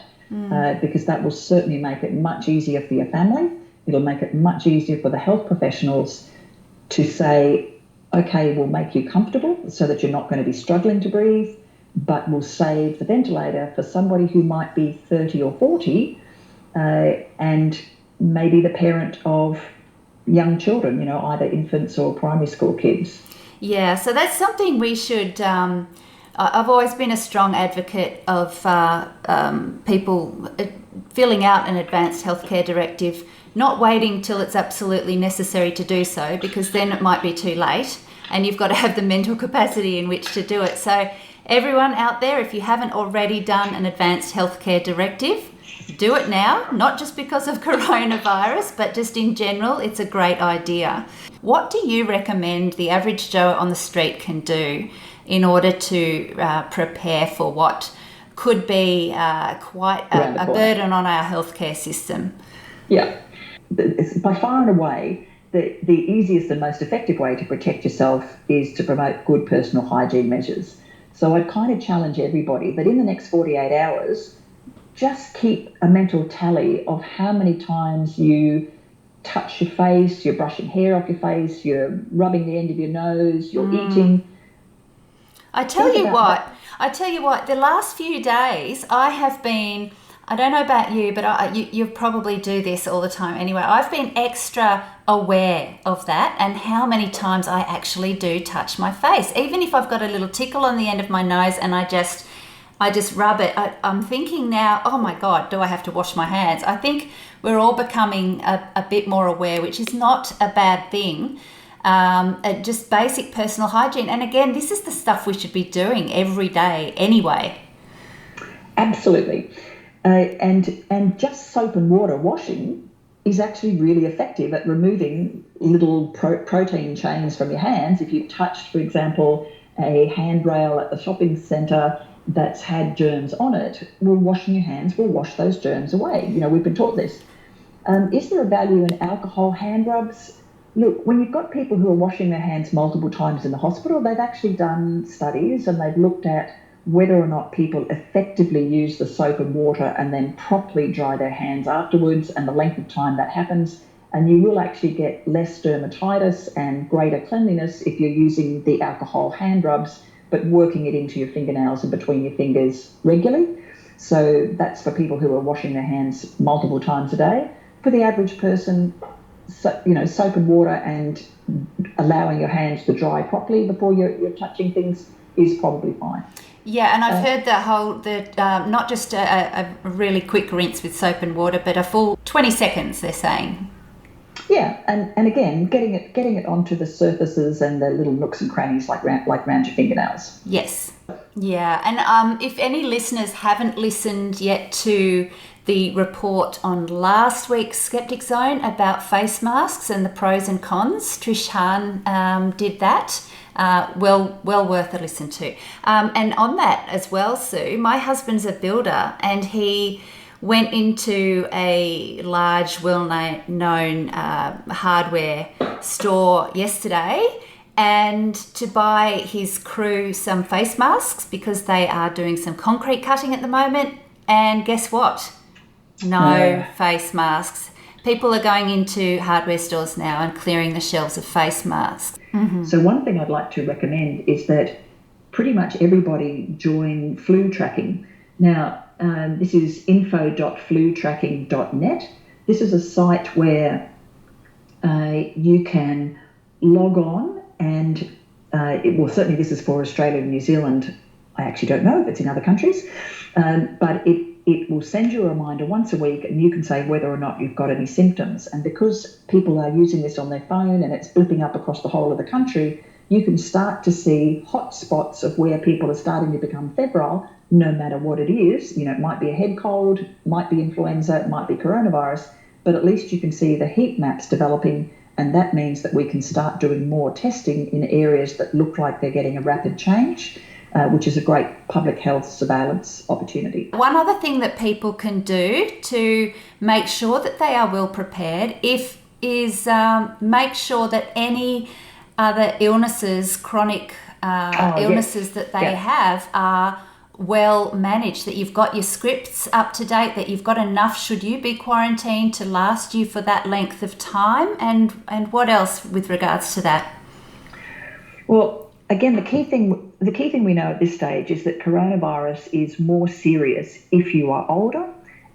because that will certainly make it much easier for your family. It'll make it much easier for the health professionals to say, okay, we'll make you comfortable so that you're not going to be struggling to breathe, but we'll save the ventilator for somebody who might be 30 or 40 and maybe the parent of young children, either infants or primary school kids. Yeah, so that's something we should... I've always been a strong advocate of people filling out an advanced healthcare directive, not waiting till it's absolutely necessary to do so, because then it might be too late and you've got to have the mental capacity in which to do it. So everyone out there, if you haven't already done an advanced healthcare directive, do it now, not just because of coronavirus, but just in general, it's a great idea. What do you recommend the average Joe on the street can do in order to prepare for what could be quite a burden on our healthcare system? Yeah, by far and away, the easiest and most effective way to protect yourself is to promote good personal hygiene measures. So I'd kind of challenge everybody that in the next 48 hours, just keep a mental tally of how many times you touch your face, you're brushing hair off your face, you're rubbing the end of your nose, you're eating. I tell you what, the last few days I have been, I don't know about you, but you probably do this all the time anyway. I've been extra aware of that and how many times I actually do touch my face. Even if I've got a little tickle on the end of my nose and I just rub it, I'm thinking now, oh my God, do I have to wash my hands? I think we're all becoming a bit more aware, which is not a bad thing. Just basic personal hygiene. And again, this is the stuff we should be doing every day anyway. Absolutely. And just soap and water washing is actually really effective at removing little protein chains from your hands. If you've touched, for example, a handrail at the shopping centre that's had germs on it, well, washing your hands will wash those germs away. We've been taught this. Is there a value in alcohol hand rubs? Look, when you've got people who are washing their hands multiple times in the hospital, they've actually done studies and they've looked at whether or not people effectively use the soap and water and then properly dry their hands afterwards and the length of time that happens. And you will actually get less dermatitis and greater cleanliness if you're using the alcohol hand rubs, but working it into your fingernails and between your fingers regularly. So that's for people who are washing their hands multiple times a day. For the average person, soap and water and allowing your hands to dry properly before you're touching things is probably fine. Yeah, and I've heard not just a really quick rinse with soap and water, but a full 20 seconds, they're saying. Yeah, and again, getting it onto the surfaces and the little nooks and crannies like around your fingernails. Yes. Yeah, and if any listeners haven't listened yet to the report on last week's Skeptic Zone about face masks and the pros and cons, Trish Hahn did that. Well worth a listen to. And on that as well, Sue, my husband's a builder and he went into a large, well-known hardware store yesterday and to buy his crew some face masks because they are doing some concrete cutting at the moment. And guess what? No face masks. People are going into hardware stores now and clearing the shelves of face masks. Mm-hmm. So one thing I'd like to recommend is that pretty much everybody join flu tracking. Now, this is info.flutracking.net. This is a site where you can log on and, certainly this is for Australia and New Zealand. I actually don't know if it's in other countries, but it will send you a reminder once a week and you can say whether or not you've got any symptoms. And because people are using this on their phone and it's blipping up across the whole of the country, you can start to see hot spots of where people are starting to become febrile, no matter what it is. It might be a head cold, might be influenza, it might be coronavirus, but at least you can see the heat maps developing, and that means that we can start doing more testing in areas that look like they're getting a rapid change. Which is a great public health surveillance opportunity. One other thing that people can do to make sure that they are well prepared is make sure that any other illnesses, chronic illnesses that they have are well managed, that you've got your scripts up to date, that you've got enough should you be quarantined to last you for that length of time, and what else with regards to that? Well, again, the key thing we know at this stage is that coronavirus is more serious if you are older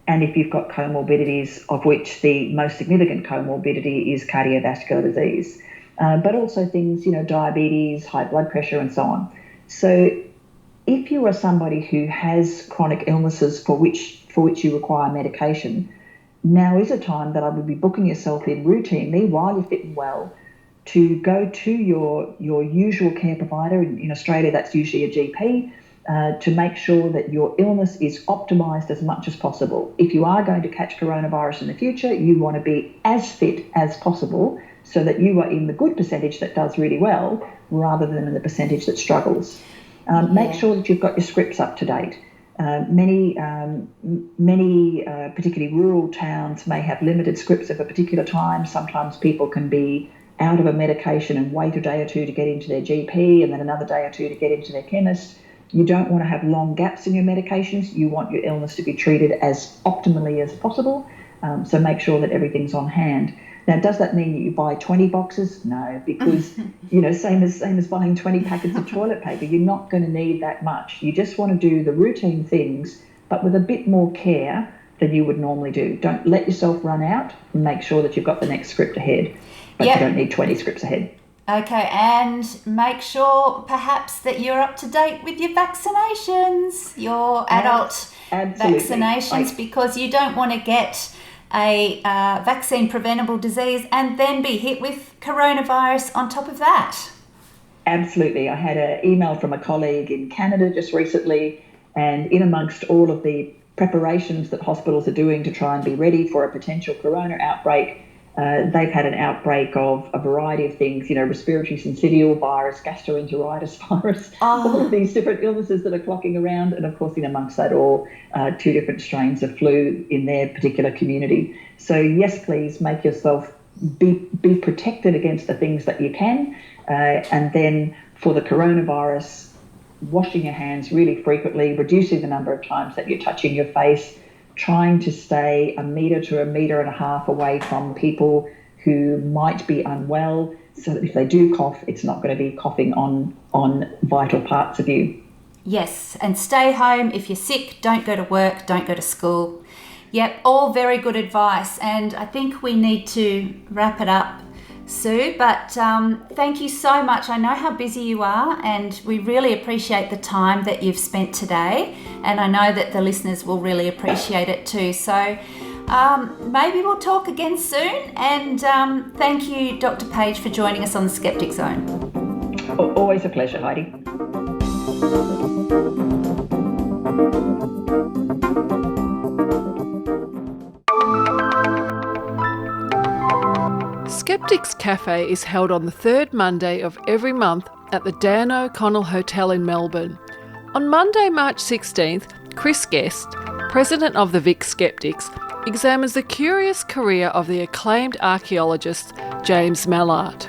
and if you've got comorbidities, of which the most significant comorbidity is cardiovascular disease, but also things, diabetes, high blood pressure and so on. So if you are somebody who has chronic illnesses for which you require medication, now is a time that I would be booking yourself in routinely while you're fit and well to go to your usual care provider. In Australia, that's usually a GP, to make sure that your illness is optimised as much as possible. If you are going to catch coronavirus in the future, you want to be as fit as possible so that you are in the good percentage that does really well rather than in the percentage that struggles. Make sure that you've got your scripts up to date. Many particularly rural towns may have limited scripts at a particular time. Sometimes people can be out of a medication and wait a day or two to get into their GP and then another day or two to get into their chemist. You don't want to have long gaps in your medications. You want your illness to be treated as optimally as possible. So make sure that everything's on hand. Now, does that mean that you buy 20 boxes? No, because, same as buying 20 packets of toilet paper, you're not going to need that much. You just want to do the routine things, but with a bit more care than you would normally do. Don't let yourself run out and make sure that you've got the next script ahead. But you don't need 20 scripts ahead. Okay, and make sure perhaps that you're up to date with your vaccinations, your adult vaccinations, because you don't want to get a vaccine preventable disease and then be hit with coronavirus on top of that. Absolutely. I had an email from a colleague in Canada just recently, and in amongst all of the preparations that hospitals are doing to try and be ready for a potential corona outbreak. They've had an outbreak of a variety of things, respiratory syncytial virus, gastroenteritis virus, all of these different illnesses that are clocking around. And of course, in amongst that all, 2 different strains of flu in their particular community. So yes, please make yourself be protected against the things that you can. And then for the coronavirus, washing your hands really frequently, reducing the number of times that you're touching your face, trying to stay 1 metre to 1.5 metres away from people who might be unwell, so that if they do cough, it's not going to be coughing on vital parts of you. Yes, and stay home. If you're sick, don't go to work, don't go to school. Yep, all very good advice, and I think we need to wrap it up, Sue, but thank you so much. I know how busy you are, and we really appreciate the time that you've spent today, and I know that the listeners will really appreciate it too. So maybe we'll talk again soon, and thank you, Dr. Page, for joining us on the Skeptic Zone. Always a pleasure, Heidi. Skeptics Cafe is held on the third Monday of every month at the Dan O'Connell Hotel in Melbourne. On Monday, March 16th, Chris Guest, president of the VIII Skeptics, examines the curious career of the acclaimed archaeologist James Maynard.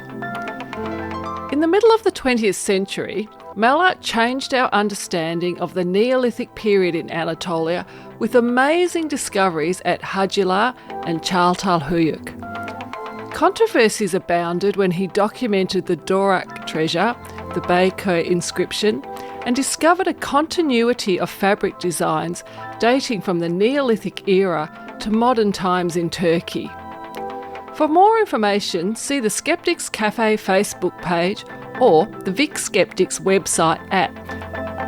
In the middle of the 20th century, Maynard changed our understanding of the Neolithic period in Anatolia with amazing discoveries at Hajila and Çatalhöyük. Controversies abounded when he documented the Dorak treasure, the Beyköy inscription, and discovered a continuity of fabric designs dating from the Neolithic era to modern times in Turkey. For more information, see the Skeptics Cafe Facebook page or the VIII Skeptics website at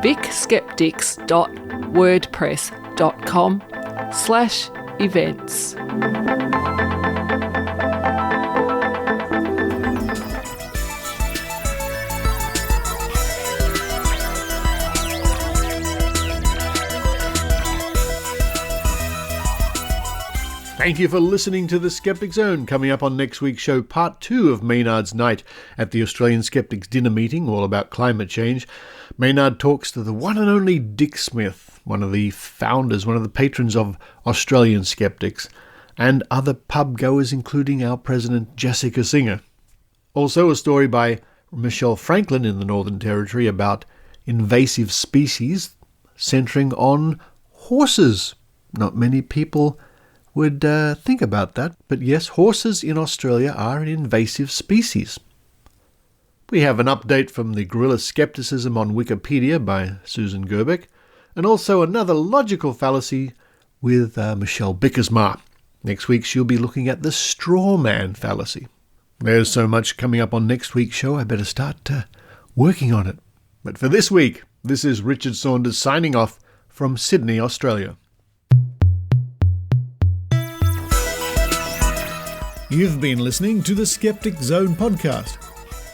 vicskeptics.wordpress.com/events. Thank you for listening to The Skeptic Zone. Coming up on next week's show, part 2 of Maynard's night at the Australian Skeptics dinner meeting, all about climate change. Maynard talks to the one and only Dick Smith, one of the founders, one of the patrons of Australian Skeptics, and other pub goers, including our president, Jessica Singer. Also a story by Michelle Franklin in the Northern Territory about invasive species, centering on horses. Not many people would think about that, but yes, horses in Australia are an invasive species. We have an update from the Guerrilla Skepticism on Wikipedia by Susan Gerbeck, and also another logical fallacy with Michelle Bijkersma. Next week she'll be looking at the straw man fallacy. There's so much coming up on next week's show, I better start working on it. But for this week, this is Richard Saunders signing off from Sydney, Australia. You've been listening to the Skeptic Zone podcast.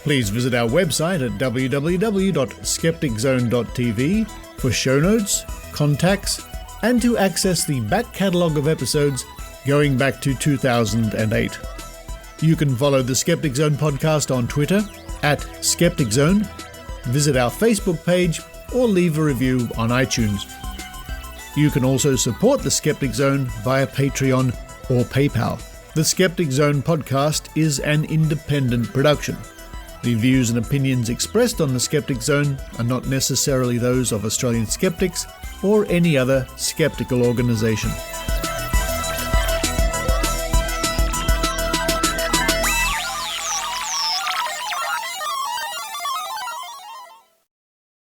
Please visit our website at www.skepticzone.tv for show notes, contacts, and to access the back catalogue of episodes going back to 2008. You can follow the Skeptic Zone podcast on Twitter at Skeptic Zone, visit our Facebook page, or leave a review on iTunes. You can also support the Skeptic Zone via Patreon or PayPal. The Skeptic Zone podcast is an independent production. The views and opinions expressed on the Skeptic Zone are not necessarily those of Australian Skeptics or any other skeptical organisation.